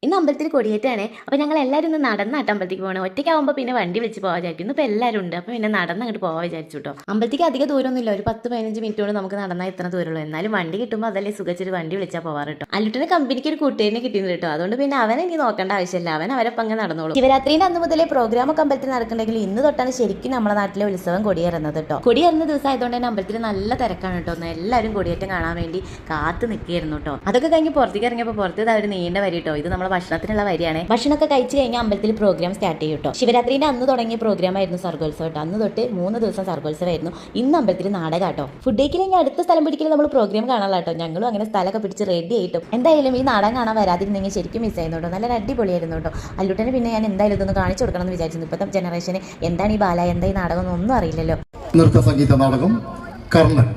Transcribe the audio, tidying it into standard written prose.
ഇന്ന് അമ്പലത്തിൽ കൊടിയേറ്റാണ്. അപ്പോൾ ഞങ്ങൾ എല്ലാവരും ഇന്ന് നടന്നാട്ട് അമ്പലത്തേക്ക് പോകണം. ഒറ്റയ്ക്കാവുമ്പോൾ പിന്നെ വണ്ടി വെച്ച് പോകാൻ വിചാരിക്കും. ഇന്നിപ്പോൾ എല്ലാവരും ഉണ്ട്, അപ്പോൾ പിന്നെ നടന്ന് അങ്ങോട്ട് പോകാൻ വിചാരിച്ചു കേട്ടോ. അമ്പലത്തേക്ക് അധികം ദൂരമൊന്നുമില്ല, ഒരു 10-15 മിനിറ്റ് കൊണ്ട് നമുക്ക് നടന്നാൽ ഇത്ര ദൂരമുള്ളൂ. എന്നാലും വണ്ടി കിട്ടുമ്പോൾ അതല്ലേ സുഖിച്ചൊരു വണ്ടി വിളിച്ചാൽ പോകാറ് കേട്ടോ. അല്ലുട്ടിന് കമ്പനിക്ക് ഒരു കൂട്ടുകാരനെ കിട്ടിയിരുന്നു കേട്ടോ. അതുകൊണ്ട് പിന്നെ അവനെ എനിക്ക് നോക്കേണ്ട ആവശ്യമില്ല, അവരപ്പം അങ്ങ് നടന്നോളൂ. ശിവരാത്രിന്റെ അന്ന് മുതലേ പ്രോഗ്രാമൊക്കെ അമ്പലത്തിൽ നടക്കുന്നുണ്ടെങ്കിൽ ഇന്ന് തൊട്ടാണ് ശരിക്കും നമ്മുടെ നാട്ടിലെ ഉത്സവം കൊടിയേറുന്നത് കേട്ടോ. കൊടിയേറുന്ന ദിവസം ആയതുകൊണ്ട് തന്നെ അമ്പലത്തിൽ നല്ല തിരക്കാണ് കേട്ടോ. എല്ലാവരും കൊടിയേറ്റം കാണാൻ വേണ്ടി കാത്തു നിൽക്കുകയായിരുന്നു കേട്ടോ. അതൊക്കെ കഴിഞ്ഞ് പുറത്തേക്ക് ഇറങ്ങിയപ്പോൾ പുറത്ത് ഒരു നീണ്ട വരി കേട്ടോ. ഇത് നമ്മുടെ ഭക്ഷണത്തിനുള്ള വരിയാണ്. ഭക്ഷണമൊക്കെ കഴിച്ച് കഴിഞ്ഞാൽ അമ്പലത്തിൽ പ്രോഗ്രാം സ്റ്റാർട്ട് ചെയ്യും കേട്ടോ. ശിവരാത്രിന്റെ അന്ന് തുടങ്ങിയ പ്രോഗ്രാം ആയിരുന്നു സർഗോത്സവം കേട്ടോ. അന്ന് തൊട്ട് 3 ദിവസം സർഗോത്സവമായിരുന്നു. ഇന്ന് അമ്പലത്തിൽ നാടകം കേട്ടോ. ഫുഡ് കഴിക്കലെങ്കിൽ അടുത്ത സ്ഥലം പിടിക്കൽ നമ്മൾ പ്രോഗ്രാം കാണാനുള്ള കേട്ടോ. ഞങ്ങളും അങ്ങനെ സ്ഥലമൊക്കെ പിടിച്ച് റെഡി ആയിട്ടും എന്തായാലും ഈ നാടകം കാണാൻ വരാതിരുന്നെങ്കിൽ ശരിക്കും മിസ് ചെയ്യുന്നു കേട്ടോ. നല്ല അടിപൊളിയായിരുന്നു കേട്ടോ. അല്ലുട്ടനെ പിന്നെ ഞാൻ എന്തായാലും ഇതൊന്ന് കാണിച്ചു കൊടുക്കണം എന്ന് വിചാരിച്ചു. ഇപ്പോഴത്തെ ജനറേഷന് എന്താണ് ഈ ബാല, എന്താ ഈ നാടകം ഒന്നും അറിയില്ലല്ലോ. നൃത്ത സംഗീത നാടകം കർണൻ.